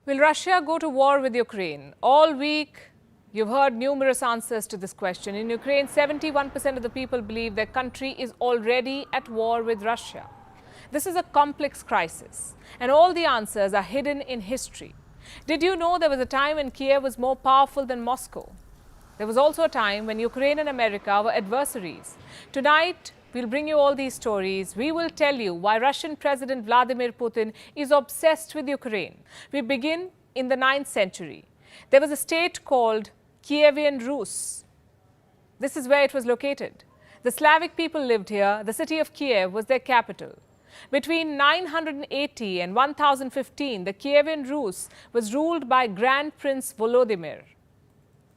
Will Russia go to war with Ukraine? All week, you've heard numerous answers to this question. In Ukraine, 71% of the people believe their country is already at war with Russia. This is a complex crisis, and all the answers are hidden in history. Did you know there was a time when Kiev was more powerful than Moscow? There was also a time when Ukraine and America were adversaries. Tonight, we'll bring you all these stories. We will tell you why Russian President Vladimir Putin is obsessed with Ukraine. We begin in the 9th century. There was a state called Kievan Rus. This is where it was located. The Slavic people lived here. The city of Kiev was their capital. Between 980 and 1015, the Kievan Rus was ruled by Grand Prince Volodymyr.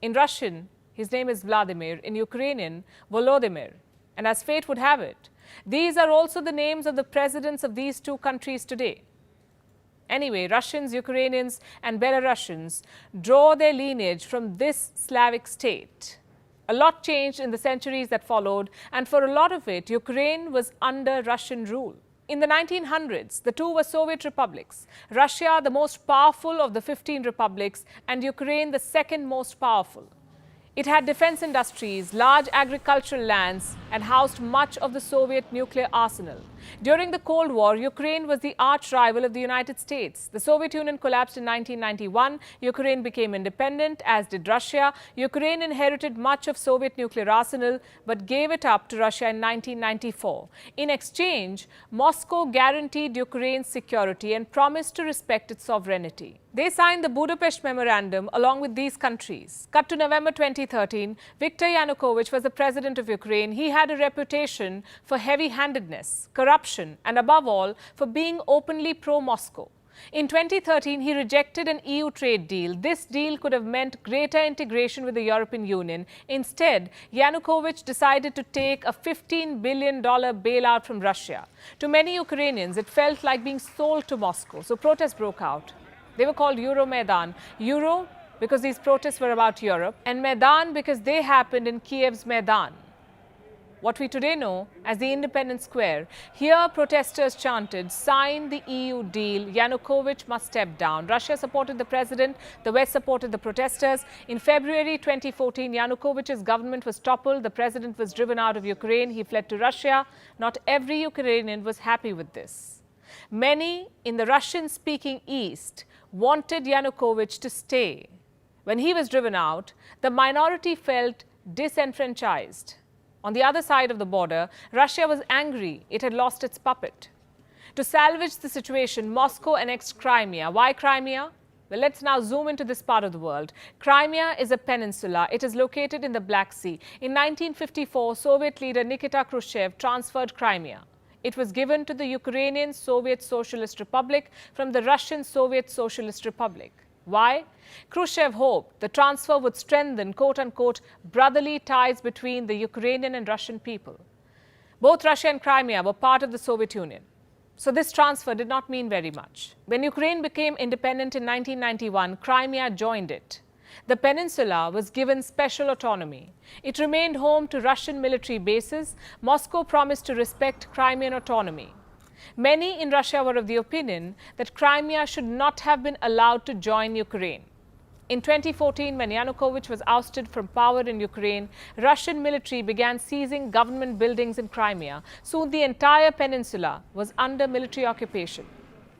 In Russian, his name is Vladimir. In Ukrainian, Volodymyr. And as fate would have it, these are also the names of the presidents of these two countries today. Anyway, Russians, Ukrainians, and Belarusians draw their lineage from this Slavic state. A lot changed in the centuries that followed, and for a lot of it, Ukraine was under Russian rule. In the 1900s, the two were Soviet republics, Russia the most powerful of the 15 republics, and Ukraine the second most powerful. It had defense industries, large agricultural lands, and housed much of the Soviet nuclear arsenal. During the Cold War, Ukraine was the arch rival of the United States. The Soviet Union collapsed in 1991. Ukraine became independent, as did Russia. Ukraine inherited much of Soviet nuclear arsenal, but gave it up to Russia in 1994. In exchange, Moscow guaranteed Ukraine's security and promised to respect its sovereignty. They signed the Budapest Memorandum along with these countries. Cut to November 2013, Viktor Yanukovych was the president of Ukraine. He had a reputation for heavy-handedness, corruption, and above all, for being openly pro-Moscow. In 2013, he rejected an EU trade deal. This deal could have meant greater integration with the European Union. Instead, Yanukovych decided to take a $15 billion bailout from Russia. To many Ukrainians, it felt like being sold to Moscow, so protests broke out. They were called Euromaidan. Euro because these protests were about Europe, and Maidan because they happened in Kiev's Maidan, what we today know as the Independence Square. Here, protesters chanted, "Sign the EU deal, Yanukovych must step down." Russia supported the president, the West supported the protesters. In February 2014, Yanukovych's government was toppled, the president was driven out of Ukraine, he fled to Russia. Not every Ukrainian was happy with this. Many in the Russian-speaking East wanted Yanukovych to stay. When he was driven out, the minority felt disenfranchised. On the other side of the border, Russia was angry it had lost its puppet. To salvage the situation, Moscow annexed Crimea. Why Crimea? Well, let's now zoom into this part of the world. Crimea is a peninsula. It is located in the Black Sea. In 1954, Soviet leader Nikita Khrushchev transferred Crimea. It was given to the Ukrainian Soviet Socialist Republic from the Russian Soviet Socialist Republic. Why? Khrushchev hoped the transfer would strengthen, quote-unquote, brotherly ties between the Ukrainian and Russian people. Both Russia and Crimea were part of the Soviet Union, so this transfer did not mean very much. When Ukraine became independent in 1991, Crimea joined it. The peninsula was given special autonomy. It remained home to Russian military bases. Moscow promised to respect Crimean autonomy. Many in Russia were of the opinion that Crimea should not have been allowed to join Ukraine. In 2014, when Yanukovych was ousted from power in Ukraine, Russian military began seizing government buildings in Crimea. Soon the entire peninsula was under military occupation.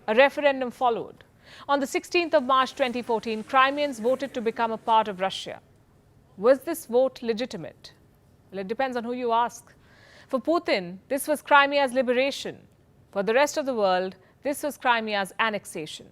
A referendum followed. On the 16th of March 2014, Crimeans voted to become a part of Russia. Was this vote legitimate? Well, it depends on who you ask. For Putin, this was Crimea's liberation. For the rest of the world, this was Crimea's annexation.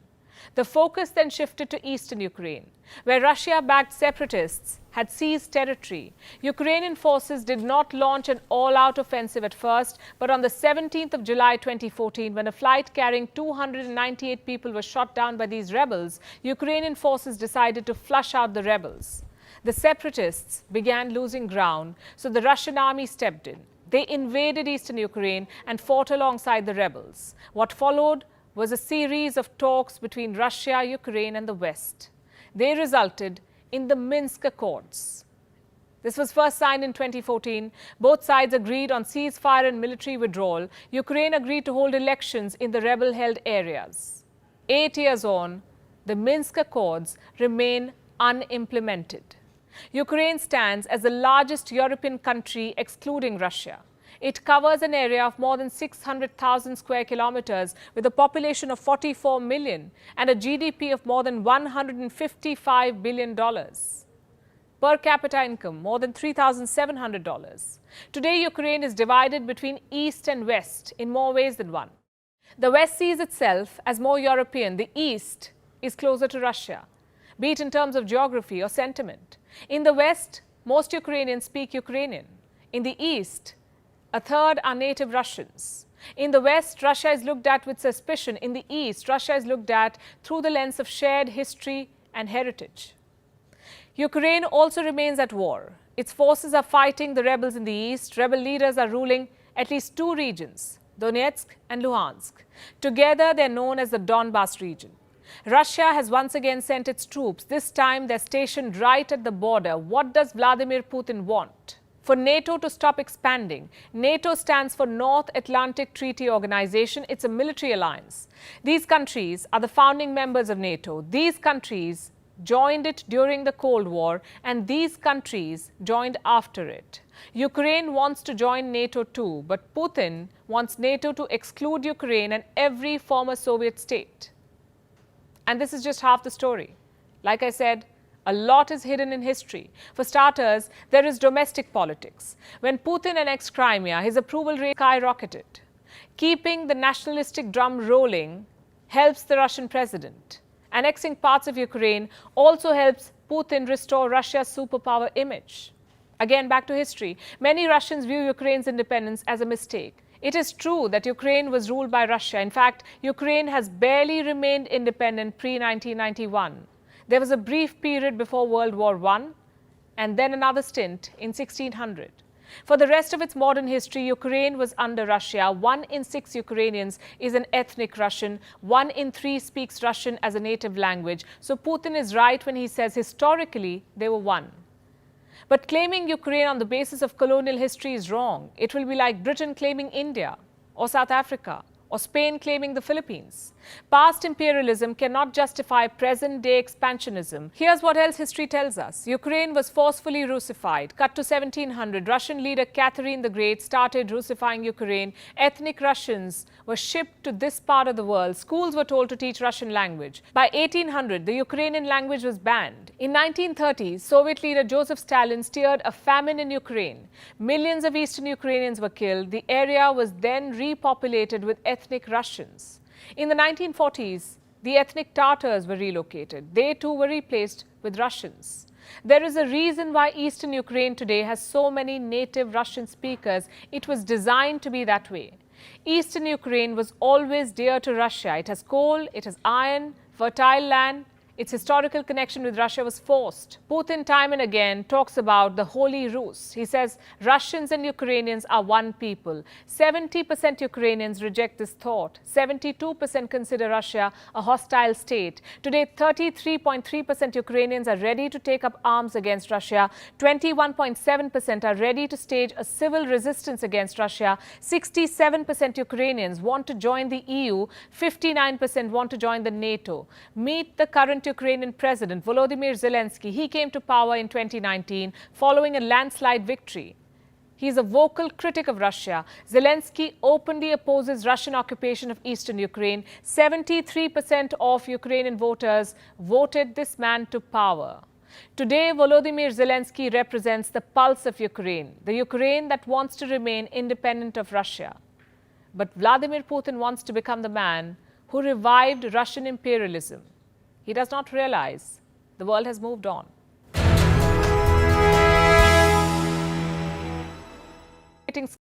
The focus then shifted to eastern Ukraine, where Russia-backed separatists had seized territory. Ukrainian forces did not launch an all-out offensive at first, but on the 17th of July 2014, when a flight carrying 298 people was shot down by these rebels, Ukrainian forces decided to flush out the rebels. The separatists began losing ground, so the Russian army stepped in. They invaded eastern Ukraine and fought alongside the rebels. What followed was a series of talks between Russia, Ukraine, and the West. They resulted in the Minsk Accords. This was first signed in 2014. Both sides agreed on ceasefire and military withdrawal. Ukraine agreed to hold elections in the rebel-held areas. 8 years on, the Minsk Accords remain unimplemented. Ukraine stands as the largest European country excluding Russia. It covers an area of more than 600,000 square kilometers with a population of 44 million and a GDP of more than $155 billion. Per capita income, more than $3,700. Today, Ukraine is divided between East and West in more ways than one. The West sees itself as more European. The East is closer to Russia, be it in terms of geography or sentiment. In the West, most Ukrainians speak Ukrainian. In the East, a third are native Russians. In the West, Russia is looked at with suspicion. In the East, Russia is looked at through the lens of shared history and heritage. Ukraine also remains at war. Its forces are fighting the rebels in the East. Rebel leaders are ruling at least two regions, Donetsk and Luhansk. Together, they are known as the Donbas region. Russia has once again sent its troops. This time, they're stationed right at the border. What does Vladimir Putin want? For NATO to stop expanding. NATO stands for North Atlantic Treaty Organization. It's a military alliance. These countries are the founding members of NATO. These countries joined it during the Cold War, and these countries joined after it. Ukraine wants to join NATO too, but Putin wants NATO to exclude Ukraine and every former Soviet state. And this is just half the story. Like I said, a lot is hidden in history. For starters, there is domestic politics. When Putin annexed Crimea, his approval rate skyrocketed. Keeping the nationalistic drum rolling helps the Russian president. Annexing parts of Ukraine also helps Putin restore Russia's superpower image. Again, back to history. Many Russians view Ukraine's independence as a mistake. It is true that Ukraine was ruled by Russia. In fact, Ukraine has barely remained independent pre-1991. There was a brief period before World War I and then another stint in 1600. For the rest of its modern history, Ukraine was under Russia. 1 in 6 Ukrainians is an ethnic Russian. 1 in 3 speaks Russian as a native language. So Putin is right when he says historically they were one. But claiming Ukraine on the basis of colonial history is wrong. It will be like Britain claiming India or South Africa or Spain claiming the Philippines. Past imperialism cannot justify present-day expansionism. Here's what else history tells us. Ukraine was forcefully Russified. Cut to 1700, Russian leader Catherine the Great started Russifying Ukraine. Ethnic Russians were shipped to this part of the world. Schools were told to teach Russian language. By 1800, the Ukrainian language was banned. In 1930, Soviet leader Joseph Stalin steered a famine in Ukraine. Millions of Eastern Ukrainians were killed. The area was then repopulated with ethnic Russians. In the 1940s, the ethnic Tatars were relocated. They too were replaced with Russians. There is a reason why Eastern Ukraine today has so many native Russian speakers. It was designed to be that way. Eastern Ukraine was always dear to Russia. It has coal, it has iron, fertile land. Its historical connection with Russia was forced. Putin time and again talks about the Holy Rus. He says Russians and Ukrainians are one people. 70% Ukrainians reject this thought. 72% consider Russia a hostile state. Today, 33.3% Ukrainians are ready to take up arms against Russia. 21.7% are ready to stage a civil resistance against Russia. 67% Ukrainians want to join the EU. 59% want to join the NATO. Meet the current Ukrainian President Volodymyr Zelensky. He came to power in 2019 following a landslide victory. He is a vocal critic of Russia. Zelensky openly opposes Russian occupation of eastern Ukraine. 73% of Ukrainian voters voted this man to power. Today, Volodymyr Zelensky represents the pulse of Ukraine, the Ukraine that wants to remain independent of Russia. But Vladimir Putin wants to become the man who revived Russian imperialism. He does not realize the world has moved on.